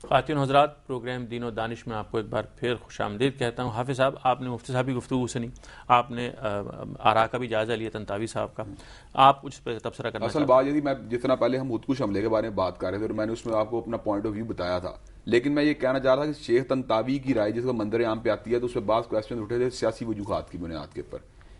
خواتین حضرات، پروگرام دین و دانش میں آپ کو ایک بار پھر خوش آمدید کہتا ہوں. حافظ صاحب، آپ نے مفتی صاحب کی گفتگو سنی، آپ نے آراء کا بھی جائزہ لیا تنتاوی صاحب کا، آپ کچھ پہ تبصرہ کرنا اصل بات یہ تھی، میں جتنا پہلے ہم خودکش حملے کے بارے میں بات کر رہے تھے اور میں نے اس میں آپ کو اپنا پوائنٹ آف ویو بتایا تھا، لیکن میں یہ کہنا چاہ رہا تھا کہ شیخ تنتاوی کی رائے جس کا منظر عام پہ آتی ہے تو اس پہ بعض کویسچن اٹھے تھے سیاسی وجوہات کی بنیاد کے اوپر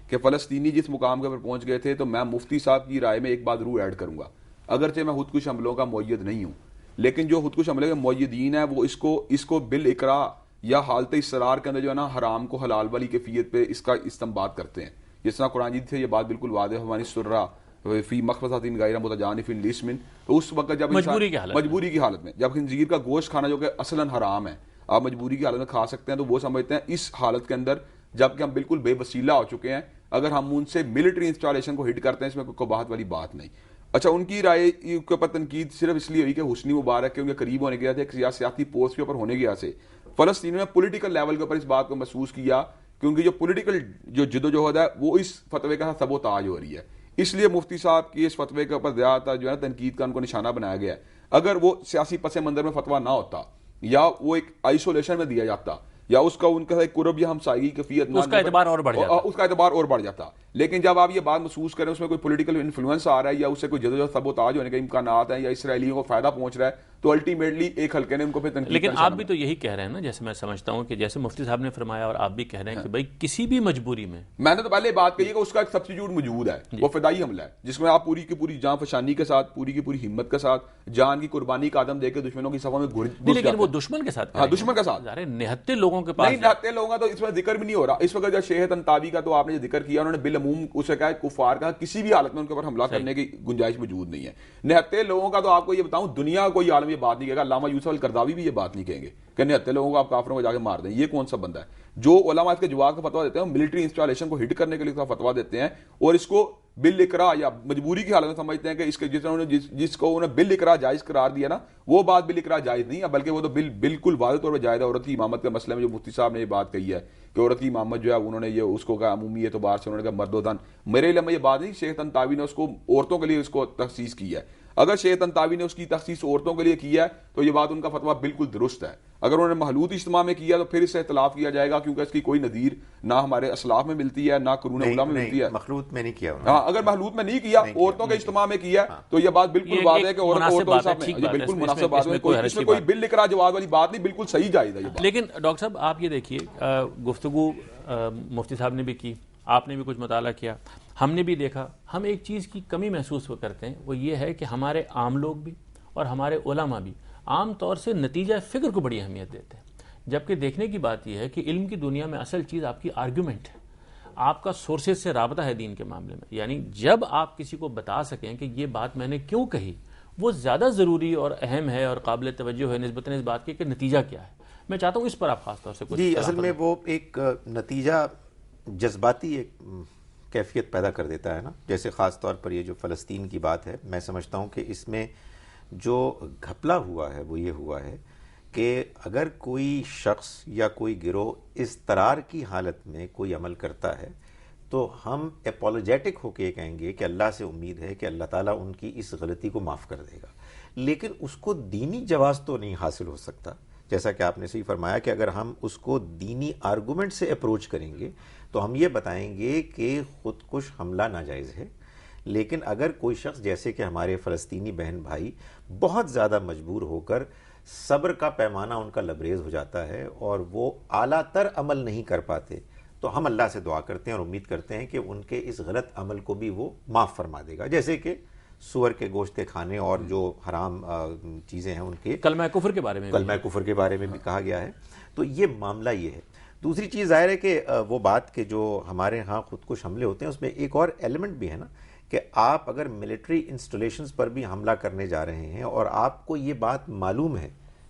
کہ فلسطینی جس مقام کے اوپر پہنچ گئے تھے. تو میں مفتی صاحب کی رائے میں ایک بات ضرور ایڈ کروں گا، اگرچہ میں خودکش حملوں کا مؤید نہیں ہوں، لیکن جو خودکش حملے کے مؤیدین ہیں وہ اس کو بالاقراء یا حالت اصرار کے اندر جو ہے نا حرام کو حلال والی کیفیت پہ اس کا استنباط کرتے ہیں. جس طرح قرآن مجید سے یہ بات بالکل واضح ہے، ہماری سرہ فی مخفصۃ غیر متجانف لاسم، تو اس وقت جب مجبوری کی حالت میں جب خنزیر کا گوشت کھانا جو کہ اصلاً حرام ہے آپ مجبوری کی حالت میں کھا سکتے ہیں، تو وہ سمجھتے ہیں اس حالت کے اندر جب کہ ہم بالکل بے وسیلہ ہو چکے ہیں، اگر ہم ان سے ملٹری انسٹالیشن کو ہٹ کرتے ہیں اس میں کوئی قباحت والی بات نہیں. اچھا، ان کی رائے کے اوپر تنقید صرف اس لیے ہوئی کہ حسنی مبارک کے ان کے قریب ہونے گیا تھا، ایک سیاسی پوسٹ کے اوپر ہونے گیا سے فلسطین میں پولیٹیکل لیول کے اوپر اس بات کو محسوس کیا، کیونکہ جو پولیٹیکل جو جدوجہد ہے وہ اس فتوے کا سبوتاج ہو رہی ہے، اس لیے مفتی صاحب کی اس فتوے کے اوپر زیادہ جو ہے تنقید کا ان کو نشانہ بنایا گیا ہے. اگر وہ سیاسی پس منظر میں فتویٰ نہ ہوتا یا وہ ایک آئسولیشن میں دیا جاتا یا اس کا ان کا ایک قرب یا ہمسائیگی کیفیت اس کا اعتبار اور بڑھ جاتا، لیکن جب آپ یہ بات محسوس کریں اس میں کوئی پولیٹیکل انفلوئنس آ رہا ہے یا اس سے کوئی جدوجہد سبوتاج ہونے کے امکانات ہیں یا اسرائیلیوں کو فائدہ پہنچ رہا ہے، تو الٹیمیٹلی ایک حلقے نے ان کو پھر تنقید. لیکن آپ بھی تو یہی کہہ رہے ہیں نا، جیسے میں سمجھتا ہوں کہ جیسے مفتی صاحب نے فرمایا اور آپ بھی کہہ رہے ہیں کہ بھائی کسی بھی مجبوری میں نے تو پہلے بات کہی ہے کہ اس کا ایک سبسٹیٹیوٹ موجود ہے، وہ فدائی حملہ ہے جس میں آپ پوری کی پوری جان فشانی کے ساتھ پوری کی پوری ہمت کے ساتھ جان کی قربانی کا عدم دے کے دشمنوں کی صفوں میں لیکن وہ دشمن کے ساتھ دشمن کے ساتھ نہتے لوگوں کے پاس نہیں، نہتے لوگوں کا تو اس میں ذکر بھی نہیں ہو رہا. اس وقت جو شیخ تنتاوی کا تو آپ نے جو ذکر کیا، انہوں نے بالعموم اسے کہا کفار کا کسی بھی حالت میں ان کے اوپر حملہ کرنے کی گنجائش موجود نہیں ہے. نہتے لوگوں کا تو آپ کو یہ بتاؤں دنیا کا کوئی عالم یہ بات نہیں کہے گا، علامہ یوسف القرضاوی بھی یہ بات نہیں کہیں گے کہ نہتے لوگوں کو آپ کافروں کو جا کے مار دیں. یہ کون سا بندہ ہے جو علماء اس کے جواز کا فتویٰ دیتے ہیں، ملٹری انسٹالیشن کو ہٹ کرنے کے لیے فتویٰ دیتے ہیں اور اس کو بالاقراء یا مجبوری کی حالت میں سمجھتے ہیں کہ اس کے جس کو انہوں نے بالاقراء جائز قرار دیا نا، وہ بات بالاقراء جائز نہیں ہے، بلکہ وہ تو بالکل واضح طور پر جائز ہے. عورت کی امامت کے مسئلے میں جو مفتی صاحب نے یہ بات کہی ہے کہ عورت کی امامت جو ہے انہوں نے یہ اس کو کہا عمومی اعتبار سے، انہوں نے کہا مرد و زن، میرے علم میں یہ بات نہیں، شیخ تنتاوی نے اس کو عورتوں کے لیے اس کو تخصیص کی ہے. اگر شیخ تنتاوی نے اس کی تخصیص عورتوں کے لیے کی ہے تو یہ بات ان کا فتویٰ بالکل درست ہے. اگر انہوں نے مخلوط اجتماع میں کیا تو پھر اس سے اختلاف کیا جائے گا، کیونکہ اس کی کوئی نظیر نہ ہمارے اسلاف میں ملتی ہے نہ قرون اولیٰ میں ملتی ہے. مخلوط میں نہیں کیا، ہاں، اگر مخلوط میں نہیں کیا، عورتوں کے اجتماع میں کیا تو یہ بات بالکل واضح ہے کہ عورتوں کے ساتھ میں بالکل مناسب بات ہے، اس میں کوئی بالاقراء جواز والی بات نہیں، بالکل صحیح جائز ہے یہ بات. لیکن ڈاکٹر صاحب آپ یہ دیکھیے، گفتگو مفتی صاحب نے بھی کی، آپ نے بھی کچھ مطالعہ کیا، ہم نے بھی دیکھا، ہم ایک چیز کی کمی محسوس کرتے ہیں، وہ یہ ہے کہ ہمارے عام لوگ بھی اور ہمارے علماء بھی عام طور سے نتیجہ فکر کو بڑی اہمیت دیتے ہیں، جبکہ دیکھنے کی بات یہ ہے کہ علم کی دنیا میں اصل چیز آپ کی آرگیومنٹ ہے، آپ کا سورسز سے رابطہ ہے دین کے معاملے میں. یعنی جب آپ کسی کو بتا سکیں کہ یہ بات میں نے کیوں کہی، وہ زیادہ ضروری اور اہم ہے اور قابل توجہ ہے نسبتاً اس بات کے کہ نتیجہ کیا ہے. میں چاہتا ہوں اس پر آپ خاص طور سے کچھ. جی، اصل میں وہ ایک نتیجہ جذباتی ایک کیفیت پیدا کر دیتا ہے نا، جیسے خاص طور پر یہ جو فلسطین کی بات ہے، میں سمجھتا ہوں کہ اس میں جو گھپلا ہوا ہے وہ یہ ہوا ہے کہ اگر کوئی شخص یا کوئی گروہ اضطرار کی حالت میں کوئی عمل کرتا ہے تو ہم اپولوجیٹک ہو کے کہیں گے کہ اللہ سے امید ہے کہ اللہ تعالیٰ ان کی اس غلطی کو معاف کر دے گا، لیکن اس کو دینی جواز تو نہیں حاصل ہو سکتا. جیسا کہ آپ نے صحیح فرمایا کہ اگر ہم اس کو دینی آرگومنٹ سے اپروچ کریں گے تو ہم یہ بتائیں گے کہ خودکش حملہ ناجائز ہے، لیکن اگر کوئی شخص جیسے کہ ہمارے فلسطینی بہن بھائی بہت زیادہ مجبور ہو کر صبر کا پیمانہ ان کا لبریز ہو جاتا ہے اور وہ اعلیٰ تر عمل نہیں کر پاتے، تو ہم اللہ سے دعا کرتے ہیں اور امید کرتے ہیں کہ ان کے اس غلط عمل کو بھی وہ معاف فرما دے گا، جیسے کہ سور کے گوشت کھانے اور جو حرام چیزیں ہیں ان کے کلمہ کفر کے بارے میں بھی کہا گیا ہے. تو یہ معاملہ یہ ہے. دوسری چیز ظاہر ہے کہ وہ بات کہ جو ہمارے ہاں خودکش حملے ہوتے ہیں اس میں ایک اور ایلیمنٹ بھی ہے نا کہ آپ اگر ملٹری انسٹالیشنز پر بھی حملہ کرنے جا رہے ہیں اور آپ کو یہ بات معلوم ہے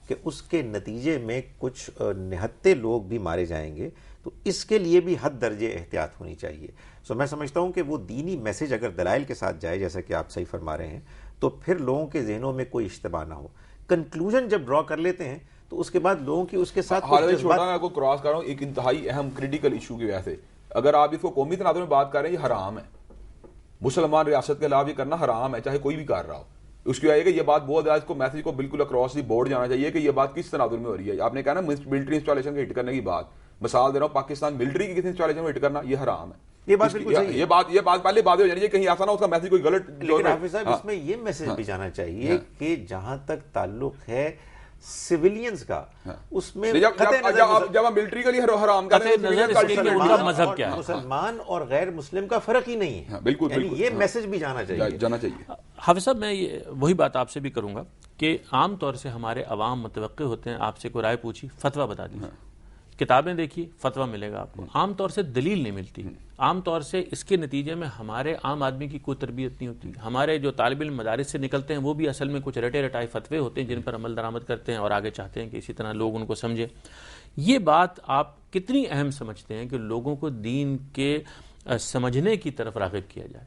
کہ اس کے نتیجے میں کچھ نہتے لوگ بھی مارے جائیں گے، تو اس کے لیے بھی حد درجے احتیاط ہونی چاہیے. میں سمجھتا ہوں کہ وہ دینی میسج اگر دلائل کے ساتھ جائے جیسا کہ آپ صحیح فرما رہے ہیں تو پھر لوگوں کے ذہنوں میں کوئی اشتباہ نہ ہو. کنکلوژن جب ڈرا کر لیتے ہیں تو اس کے بعد لوگوں کی اس کے ساتھ میں کو کراس کر رہا ہوں ایک انتہائی اہم کریٹیکل ایشو کی وجہ سے. اگر آپ اس کو قومی تناظر میں بات کر رہے ہیں، یہ حرام ہے، مسلمان ریاست کے خلاف یہ کرنا حرام ہے، چاہے کوئی بھی کر رہا ہو. اس کی وجہ ہے کہ یہ بات بہت زیادہ اس کو میسج کو بالکل اکراس دی بورڈ جانا چاہیے کہ یہ بات کس تناظر میں ہو رہی ہے. آپ نے کہا نا ملٹری انسٹالیشن کو ہٹ کرنے کی بات, مثال دے رہا ہوں, پاکستان ملٹری کی کسی انسٹالیشن کو ہٹ کرنا یہ حرام ہے. یہ بات بالکل صحیح ہے. یہ بات پہلے بات ہو جانی چاہیے, کہیں ایسا نہ اس کا میسج کوئی غلط. لیکن حافظ صاحب اس میں یہ میسج بھی جانا چاہیے کہ جہاں تک تعلق ہے سیولینز کا, اس میں جب ہم ملٹری کے لیے حرام کرتے ہیں مذہب کیا ہے, مسلمان اور غیر مسلم کا فرق ہی نہیں ہے. بالکل یہ میسج بھی جانا چاہیے. حافظ صاحب میں وہی بات آپ سے بھی کروں گا کہ عام طور سے ہمارے عوام متوقع ہوتے ہیں آپ سے کوئی رائے پوچھی فتویٰ بتا دیجیے, کتابیں دیکھیے فتویٰ ملے گا آپ کو, عام طور سے دلیل نہیں ملتی. عام طور سے اس کے نتیجے میں ہمارے عام آدمی کی کوئی تربیت نہیں ہوتی. ہمارے جو طالب علم مدارس سے نکلتے ہیں وہ بھی اصل میں کچھ رٹے رٹائے فتوے ہوتے ہیں جن پر عمل درآمد کرتے ہیں اور آگے چاہتے ہیں کہ اسی طرح لوگ ان کو سمجھیں. یہ بات آپ کتنی اہم سمجھتے ہیں کہ لوگوں کو دین کے سمجھنے کی طرف راغب کیا جائے؟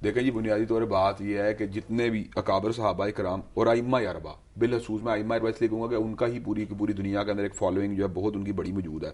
دیکھیں جی, بنیادی طور پر بات یہ ہے کہ جتنے بھی اکابر صحابہ کرام اور ائمہ اربعہ, بالخصوص میں ائمہ اربعہ اس لیے کہوں گا کہ ان کا ہی پوری دنیا کے اندر ایک فالوئنگ جو ہے بہت ان کی بڑی موجود ہے.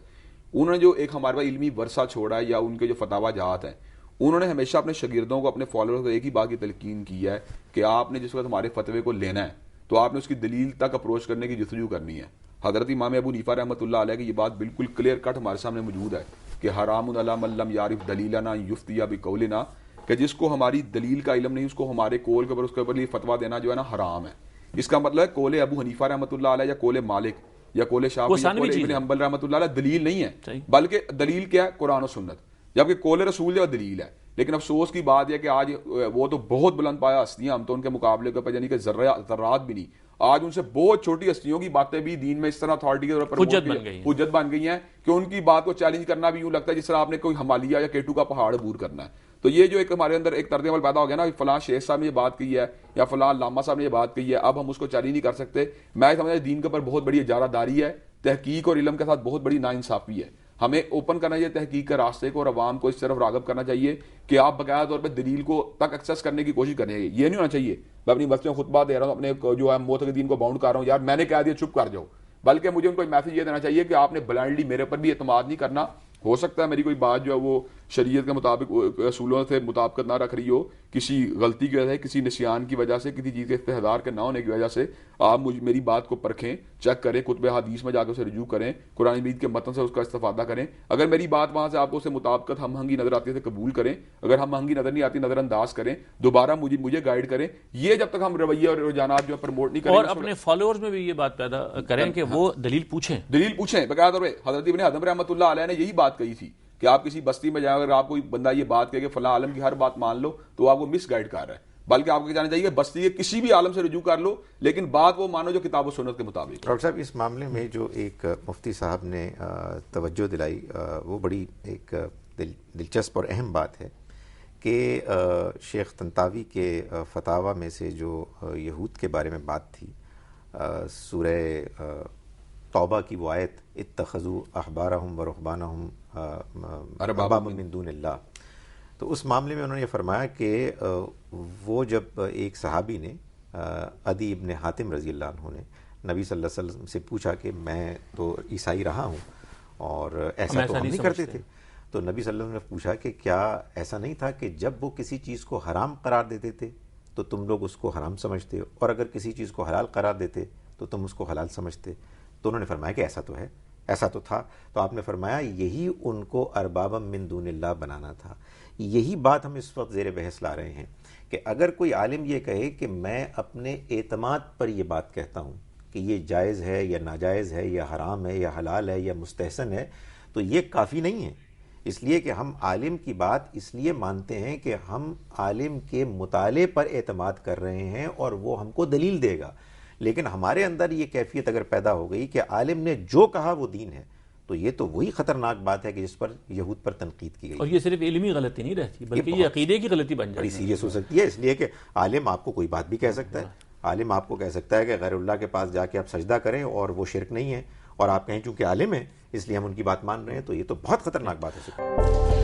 انہوں نے جو ایک ہمارے پاس علمی ورثہ چھوڑا ہے یا ان کے جو فتاوی جات ہیں, انہوں نے ہمیشہ اپنے شاگردوں کو, اپنے فالوورز کو ایک ہی بات کی تلقین کی ہے کہ آپ نے جس وقت ہمارے فتوے کو لینا ہے تو آپ نے اس کی دلیل تک اپروچ کرنے کی جستجو کرنی ہے. حضرت امام ابو حنیفہ رحمۃ اللہ علیہ کی یہ بات بالکل کلیئر کٹ ہمارے سامنے موجود ہے کہ حرام علی من لم یعرف دلیلنا یفتی بقولنا, کہ جس کو ہماری دلیل کا علم نہیں اس کو ہمارے قول کے اوپر اس کے اوپر فتویٰ دینا جو ہے نا حرام ہے. اس کا مطلب ہے قول ابو حنیفہ رحمۃ اللہ علیہ یا قول مالک یا قول شافعی یا قول ابن حنبل رحمۃ اللہ علیہ دلیل نہیں ہے, بلکہ دلیل کیا ہے, قرآن و سنت, جبکہ قول رسول جو دلیل ہے. لیکن افسوس کی بات یہ کہ آج وہ تو بہت بلند پایا ہستیاں, ہم تو ان کے مقابلے کے اوپر یعنی کہ ذرات بھی نہیں, آج ان سے بہت چھوٹی ہستیوں کی باتیں بھی دین میں اس طرح اتھارٹی کے طور پر حجت بن گئی ہیں کہ ان کی بات کو چیلنج کرنا بھی یوں لگتا ہے جس طرح آپ نے کوئی ہمالیہ یا کیٹو کا پہاڑ عبور کرنا ہے. تو یہ جو ایک ہمارے اندر ایک طرز عمل پیدا ہو گیا نا, فلاں شیخ صاحب نے یہ بات کی ہے یا فلاں علامہ صاحب نے یہ بات کی ہے, اب ہم اس کو چیلنج نہیں کر سکتے. میں سمجھتا ہوں دین کے اوپر بہت بڑی اجارہ داری ہے, تحقیق اور علم کے ساتھ بہت بڑی ناانصافی ہے. ہمیں اوپن کرنا چاہیے تحقیق کے راستے کو اور عوام کو اس طرف راغب کرنا چاہیے کہ آپ باقاعدہ طور پہ دلیل کو تک ایکسیس کرنے کی کوشش کریں. یہ نہیں ہونا چاہیے میں اپنی مسجد میں خطبہ دے رہا ہوں, اپنے جو ہے معتقدین کو باؤنڈ کر رہا ہوں, یار میں نے کہہ دیا چپ کر جاؤ, بلکہ مجھے ان کو میسج یہ دینا چاہیے کہ آپ نے بلائنڈلی میرے پر بھی اعتماد نہیں کرنا. ہو سکتا ہے میری کوئی بات جو ہے وہ شریعت کے مطابق اصولوں سے مطابقت نہ رکھ رہی ہو, کسی غلطی کی وجہ سے, کسی نسیان کی وجہ سے, کسی چیز کے استحضار کے نہ ہونے کی وجہ سے آپ میری بات کو پرکھیں, چیک کریں, کتب حدیث میں جا کے اسے رجوع کریں, قرآن مجید کے متن سے اس کا استفادہ کریں. اگر میری بات وہاں سے آپ کو اس سے مطابقت ہم ہنگی نظر آتی ہے تو قبول کریں, اگر ہم ہنگی نظر نہیں آتی نظر انداز کریں, دوبارہ مجھے گائیڈ کریں. یہ جب تک ہم رویے اور رجحانات جو پروموٹ نہیں کریں اور اپنے فالوورز میں بھی یہ بات پیدا کریں کہ وہ دلیل پوچھیں باقاعدہ طور پہ. حضرت ابن حزم رحمۃ اللہ علیہ نے یہی بات کہی تھی کہ آپ کسی بستی میں جائیں, اگر آپ کوئی بندہ یہ بات کہے کہ فلاں عالم کی ہر بات مان لو تو آپ کو مس گائیڈ کر رہا ہے, بلکہ آپ کو جانا چاہیے کہ بستی کے کسی بھی عالم سے رجوع کر لو, لیکن بات وہ مانو جو کتاب و سنت کے مطابق. ڈاکٹر صاحب اس معاملے میں جو ایک مفتی صاحب نے توجہ دلائی وہ بڑی ایک دلچسپ اور اہم بات ہے کہ شیخ طنطاوی کے فتاوی میں سے جو یہود کے بارے میں بات تھی, سورہ توبہ کی وہ آیت اتخذوا احبارہم ورہبانہم اربابا من دون اللہ, تو اس معاملے میں انہوں نے یہ فرمایا کہ وہ جب ایک صحابی نے عدی ابن حاتم رضی اللہ عنہ نے نبی صلی اللہ علیہ وسلم سے پوچھا کہ میں تو عیسائی رہا ہوں اور ایسا تو ہم نہیں کرتے تھے, تو نبی صلی اللہ علیہ وسلم نے پوچھا کہ کیا ایسا نہیں تھا کہ جب وہ کسی چیز کو حرام قرار دیتے تھے تو تم لوگ اس کو حرام سمجھتے, اور اگر کسی چیز کو حلال قرار دیتے تو تم اس کو حلال سمجھتے؟ تو انہوں نے فرمایا کہ ایسا تو ہے, ایسا تو تھا. تو آپ نے فرمایا یہی ان کو اربابا من دون اللہ بنانا تھا. یہی بات ہم اس وقت زیر بحث لا رہے ہیں کہ اگر کوئی عالم یہ کہے کہ میں اپنے اعتماد پر یہ بات کہتا ہوں کہ یہ جائز ہے یا ناجائز ہے یا حرام ہے یا حلال ہے یا مستحسن ہے, تو یہ کافی نہیں ہے. اس لیے کہ ہم عالم کی بات اس لیے مانتے ہیں کہ ہم عالم کے مطالعے پر اعتماد کر رہے ہیں اور وہ ہم کو دلیل دے گا. لیکن ہمارے اندر یہ کیفیت اگر پیدا ہو گئی کہ عالم نے جو کہا وہ دین ہے, تو یہ تو وہی خطرناک بات ہے کہ جس پر یہود پر تنقید کی گئی. اور یہ صرف علمی غلطی نہیں رہتی بلکہ یہ عقیدے کی غلطی بن جاتی ہے, بڑی سیریس ہو سکتی ہے. اس لیے کہ عالم آپ کو کوئی بات بھی کہہ سکتا ہے, عالم آپ کو کہہ سکتا ہے کہ غیر اللہ کے پاس جا کے آپ سجدہ کریں اور وہ شرک نہیں ہے, اور آپ کہیں چونکہ عالم ہے اس لیے ہم ان کی بات مان رہے ہیں, تو یہ تو بہت خطرناک بات ہے.